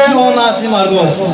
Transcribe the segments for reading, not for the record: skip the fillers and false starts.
nasi margos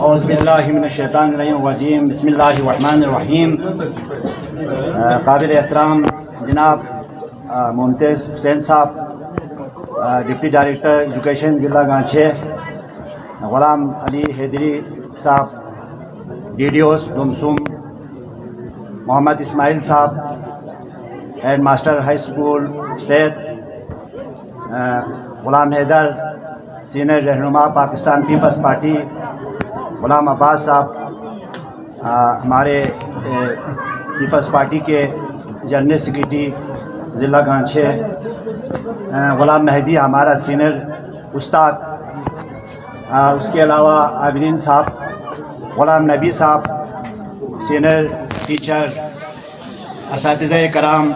اعوذ باللہ من الشیطان الرجیم بسم اللہ الرحمن الرحیم قابل احترام جناب ممتاز حسین صاحب ڈپٹی ڈائریکٹر ایجوکیشن ضلع گانچھے غلام علی حیدری صاحب ڈی ڈی اوز دمسوم محمد اسماعیل صاحب ہیڈ ماسٹر ہائی اسکول سید غلام حیدر سینئر رہنما پاکستان پیپلز پارٹی غلام عباس صاحب ہمارے پیپلز پارٹی کے جنرل سیکرٹری ضلع گانچھے غلام مہدی ہمارا سینئر استاد اس کے علاوہ عابدین صاحب غلام نبی صاحب سینئر ٹیچر اساتذہ کرام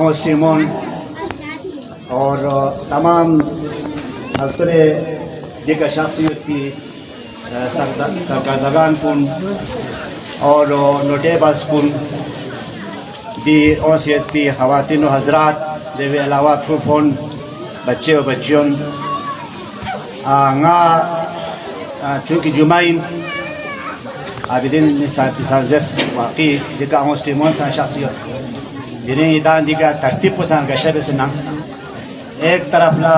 مسلمون اور تمام سرکار دیگر شخصیت کی سرکردگان کن اور نوٹیبلز کن بھی اوسیت بھی خواتین و حضرات دیوی علاوہ پروفون بچے و بچیون چونکہ جمعین عابدین سازس واقعی دیگر مسلمون سان شخصیت جنہیں ادان دیگر ترتیب کو سان گشب سنن ایک طرف لا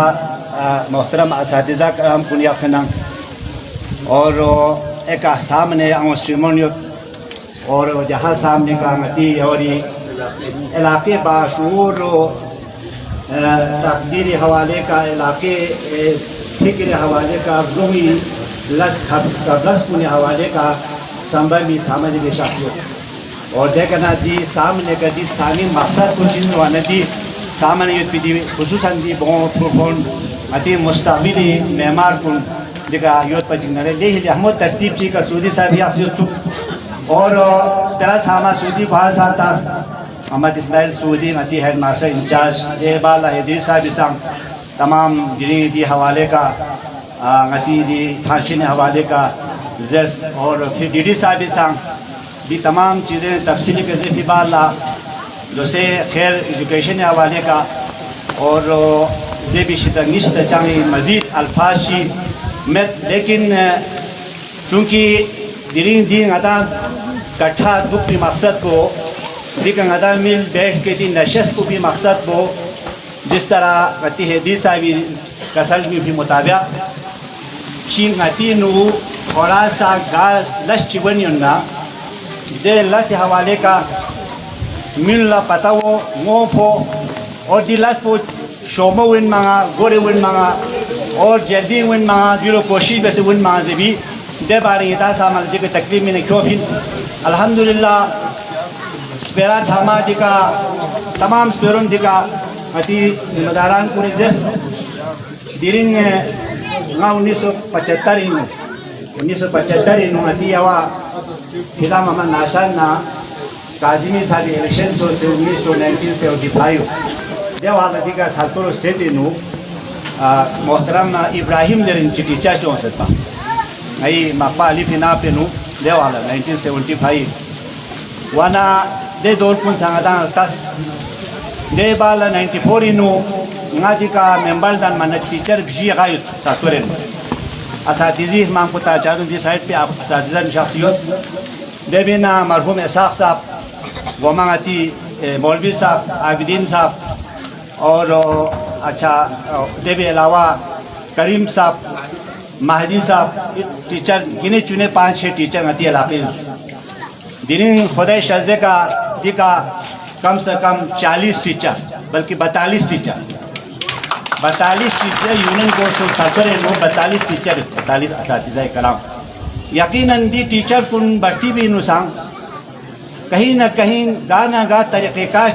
محترم اساتذہ کرام کنیا سنن اور ایک سامنے مسلمانیت اور جہاں سامنے کا متی اور علاقے باشعور تقدیری حوالے کا علاقے فکر حوالے کا روحی لس کن حوالے کا سمبمی سامنے کی شخصیت اور دیکھنا دی سامنے کا دی سامنے مقصد کو چیز وانا دی سامنے یوت بھی خصوصاً دی بہت پروفون متی مستقبلی معمار کن دیکھا یوت پر جنگلے لیہ احمد ترتیب چی کا سعودی صاحب یا سیوت چک اور سپیرا ساما سعودی بحال ساتاس محمد اسماعیل سعودی متی ہیڈ ماسٹر انچارج اے بالا حیدری صاحب اسام تمام جنی دی حوالے کا متی دی پھانشین حوالے کا زرس اور پھر ڈی ڈی صاحب اسام بھی تمام چیزیں تفصیلی کے ذریعے بالا جیسے خیر ایجوکیشن حوالے کا اور دے بھی شتنگشت چاہیے مزید الفاظ شی لیکن چونکہ دین ادا کٹھا دکھ بھی مقصد کو دیکھیں ادا مل بیٹھ کے دی نشست کو بھی مقصد کو جس طرح غتی حدیث صاحبی کسل میں بھی مطابق چین غتی نو تھوڑا سا گا لش چیونی اننا دے لس حوالے کا مل لا پتہ وہ موف ہو اور دی لس پو شومو ون مانگا گورے ون مانگا اور جلدی ون مانگا دیلو کوشش بس ون مانگا زبی دے بارے یہ تا سامان دی کے تکلیف میں نے کیوں پھر الحمدللہ سپیرا چھاما دی کا تمام سپیرون دی کا اتی مداران پوری جس دیرین 1975 انو اتی یوا فیلا محمد ناشان نا کاظمی صاحب الیکشن سے 1975 دیو حال دی کا سالتورو سیتی نو محترم ابراہیم درین چی ٹیچر چون سکتا ای مقبہ علی فینا پہ نو دیو حال 1975 وانا دے دور کن سانگدان تس دے بالا 94 نو nga di ka member dan mana teacher bhi gayut saturen اساتذی ہم کو تاجادوں دی سائٹ پہ اساتذہ شخصیت دے بنا مرحوم اسحاق صاحب ومانتی مولوی صاحب عابدین صاحب اور اچھا دے بھی علاوہ کریم صاحب مہدی صاحب ٹیچر گنے چنے 5-6 ٹیچر نتی علاقے دین خدای شزدے کا دی کا کم سے کم 40 ٹیچر بلکہ 42 ٹیچر یونین کورس سرکر نو 42 ٹیچر 42 اساتذہ کرام یقیناً دی ٹیچر کن بڑھتی بھی نسان کہیں نہ کہیں گانا گا طریقہ کار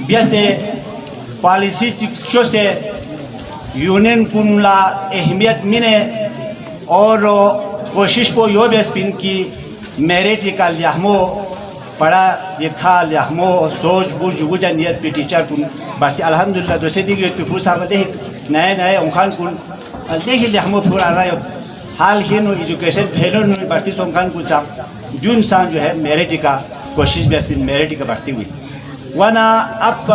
بیسے پالیسی چکشو سے یونین کنلا اہمیت منے اور کوشش کو یو بیس پن کی میریٹی کا لہمو پڑھا لکھا لہمو سوچ بوجھ وجہ نیت پہ ٹیچر کن بارتی الحمدللہ دوسرے دیگی پہ پھول صاحب دیکھ نئے امخان کن دیکھ لہمو پھول آ رہا ہے حال ہی نو ایجوکیشن پھیلو نو بارتی سمخان کن صاحب جو انسان جو ہے میریٹی کا کوشش بیس پن میریٹی کا بارتی ہوئی وانا اب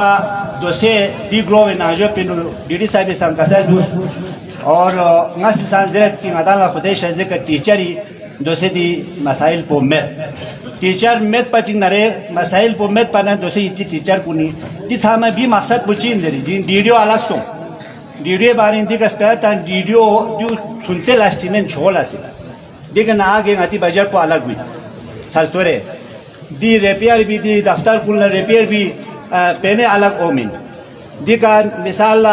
دوسرے دی گرو ناجو پہ ڈیڈی صاحب سان کسر دوست اور ناسی سان زیرت کی عدالہ خودی شہزے کا ٹیچری دوسرے دی مسائل پو میت ٹیچر میت پچنگ نرے مسائل پو میت پانا دوسرے اتی ٹیچر کنی دی سامنے بھی مقصد پوچین دے جی ڈیڈیو الگ سو ڈیڈیو بارے اندی کا سپیتا ڈیڈیو جو سنچے لاسٹی میں چھوڑا سی دیکھن آگے ناتی بجٹ کو الگ ہوئی چلتو رہے دی ریپیئر بھی دی دفتر کل ریپیئر بھی پہنے الگ اومین دی کا مثال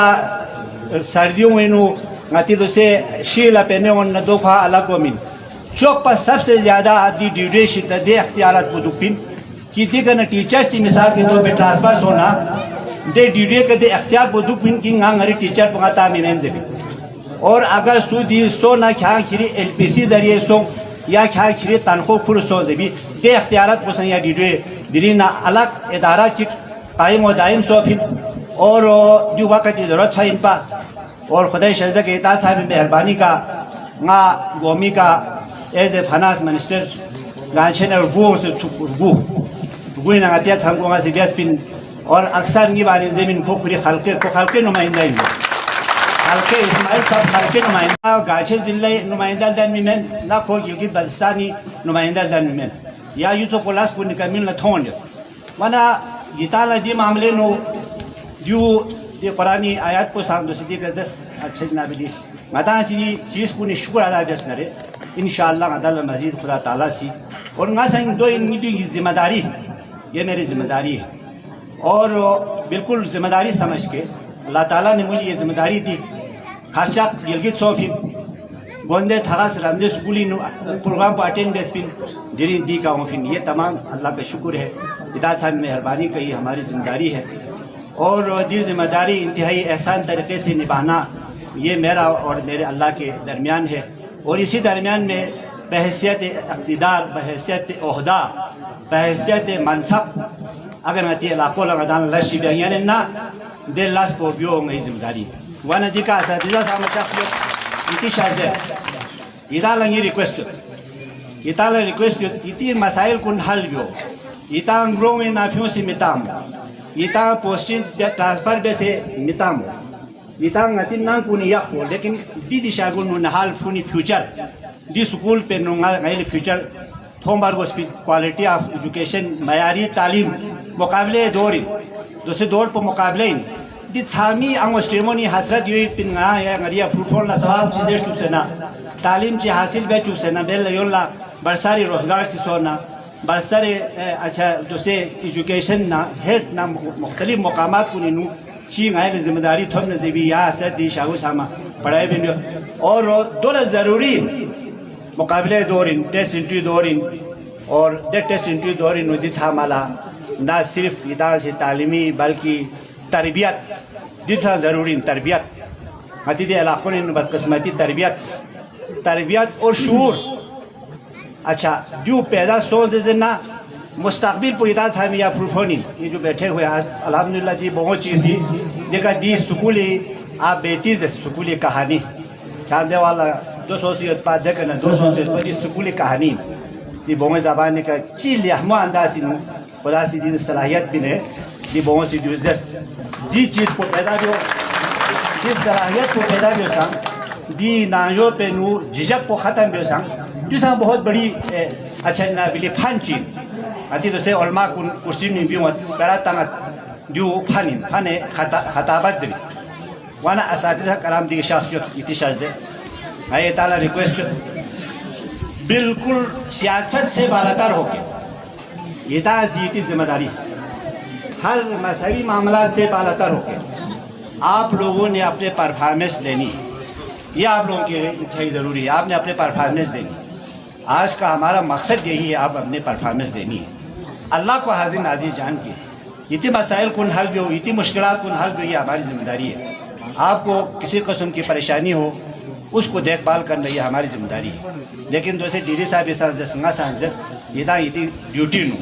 سردیوں میں نو ناتی دوسرے شیلہ پہنے ون دو کھا الگ اومین چوک پر سب سے زیادہ دی ڈیوریشن دے اختیارات کو دکھپن کی دی کا ٹیچرز کی مثال کے طور پہ ٹرانسفر ہونا دے ڈیوری کے دے اختیار کو دکھپن کی نگری ٹیچر پنگاتا میں زبی اور اگر سو دی سو نہ کھا کھری ایل پی سی ذریعے سو یا کھا کھری تنخواہ کھل سو زبی دے اختیارات کو سن یا ڈیوری دری نہ الگ ادارہ چک قائم و دائم سو پھر اور جو وقت کی ضرورت ہے ان پا اور خدای شہزدہ کے اطاعت صاحب مہربانی کا نا گومی کا ایز اے فائنانس منسٹر گانچن اور رگو نگاتیات ہم کو سے بیس پن اور اکثر نی بارے زمین کو پوری خلقے نمائندہ ہیں خلقے اسماعیل صاحب خلقے نمائندہ گاچے ضلع نمائندہ دن میں نہ کو گلگت بلتستانی نمائندہ دن میں یا یوسف پولاس کو نکمل نہ تھون ورنہ گیتالا دی معاملے نو جو دی قرآنی آیات کو سامنے سے دی گزس اچھے جنابلی مدان سی چیز کو شکر ادا بیس نرے انشاءاللہ عدالہ مزید خدا تعالیٰ سی اور ناسن دو ان کی ذمہ داری یہ میری ذمہ داری ہے اور بالکل ذمہ داری سمجھ کے اللہ تعالیٰ نے مجھے یہ ذمہ داری دی خاصا گلگت صوفی گوندے تھاس رمدے سکولی پروگرام کو اٹینڈ بیس پن جرین دی کا وفین یہ تمام اللہ کا شکر ہے اطاعت صاحب مہربانی کا یہ ہماری ذمہ داری ہے اور دی ذمہ داری انتہائی احسان طریقے سے نبھانا یہ میرا اور میرے اللہ کے درمیان ہے اور اسی درمیان میں بحیثیت اقتدار بحیثیت عہدہ بحیثیت منصب اگر نتی علاقوں لگان لشی بیانیاں نا دے لاس کو بیو گئی ذمہ داری وانا دی کا اساتذہ سامنے شخصیت اتی شاہدہ اتا لنگی ریکویسٹ اتا لنگی ریکویسٹ اتی مسائل کن حل بیو اتا انگروں میں نافیوں سے متام اتا پوسٹنگ ٹرانسفر بے سے متام اتا نتین نان کنی یقو لیکن دی شاگون نو نحال فونی فیوچر دی سکول پہ نونگا غیل فیوچر تھوم بارگوس پی کوالٹی آف ایجوکیشن معیاری تعلیم مقابلے دوری دوسرے دور پر مقابلے دی تھامی انگو سٹیمونی حسرت یوی پن گا یا غریہ فروٹفول نا سواب چیزیں چوک سنا تعلیم چی حاصل بے چوک سنا بیل یولا برساری روزگار چی سونا برساری اچھا دوسرے ایجوکیشن نا ہیت نا مختلف مقامات کو نینو چی غیر ذمہ داری تھوم نزیبی یا حسرت دی شاہو ساما پڑھائی بھی اور دولت ضروری مقابلے دورین ٹیسٹ انٹری دورین اور دے ٹیسٹ انٹری دورین نو دیس حاملہ نہ صرف ادارہ سے تعلیمی بلکہ تربیت دیتا ضروری تربیت حدید علاقوں نے بدقسمتی تربیت اور شعور اچھا جو پیدا سوچ زنہ مستقبل پو ادارہ صاحب یا پروفونی یہ جو بیٹھے ہوئے آج الحمدللہ دی بہت چیزی دیکھا دی سکولی آپ بیتیز ہے سکولی کہانی چاندے والا 200 سے اتپاد دیکھنا 200 سے اتپاد سکولی کہانی دی بہت زبان نے کہا چیل یحمہ اندازی نو خدا سی دی صلاحیت بھی نے دی بہت سی دی چیز کو پیدا بھی ہو دی صلاحیت کو پیدا بھی ہو سام دی نانجو پہ نو ججک کو ختم بھی ہو سام جو سام بہت بڑی اچھا جنابلی پھان چیل آتی تو سے علماء کرسی نہیں بھی ہوں پیرا تانت جو پھانے خطابت دی وانا اساتذہ کرام دی شخصیت اتشاز دے آئے تعالیٰ ریکویسٹ بالکل سیاست سے بالاتر ہو کے ذاتی ذمہ داری ہر مذہبی معاملات سے بالاتر ہو کے آپ لوگوں نے اپنے پرفارمنس دینی یہ آپ لوگوں کے لیے ضروری ہے آپ نے اپنے پرفارمنس دینی آج کا ہمارا مقصد یہی ہے آپ اپنے پرفارمنس دینی ہے اللہ کو حاضر ناظر جان کے اتی مسائل کن حل بھی ہو، اتی مشکلات کن حل بھی ہو، یہ ہماری ذمہ داری ہے. آپ کو کسی قسم کی پریشانی ہو اس کو دیکھ بھال کرنا یہ ہماری ذمہ داری ہے. لیکن دوسرے ڈی ڈی صاحب یہ سنگا سانجر یہ ڈیوٹی نو